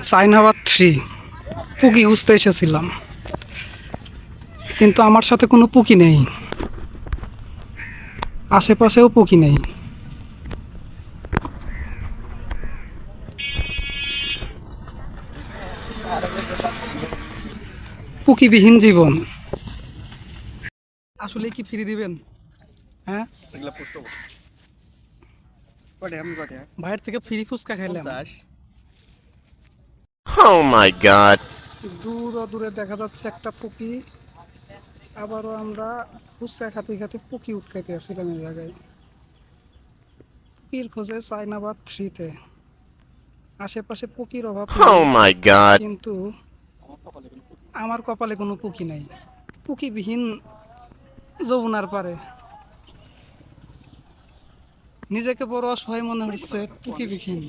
চাইনাবাদ 3 পুকি খুঁজতে এসেছিলাম, কিন্তু আমার সাথে কোনো পুকি নেই, আশেপাশেও পুকি নেই। পুকিবিহীন জীবন। আসলে কি ফ্রি দিবেন? হ্যাঁ, বাইরে থেকে ফ্রি ফুচকা খাইলাম। Oh my god. দূর দূরে দেখা যাচ্ছে একটা পুকি, আবারও আমরা ফুচকা খাতে খাতে পুকি উঠকাইতে আসছিলাম এই জায়গায়। পুকির খোঁজে চাইনাবাদ 3-তে। আশেপাশে পুকির অভাব নেই, Oh my god. কিন্তু আমার কপালে কোনো পুকি নাই। পুকিবিহীন যমুনার পারে নিজেকে বড় অসহায় মনে হচ্ছে পুকিবিহীন।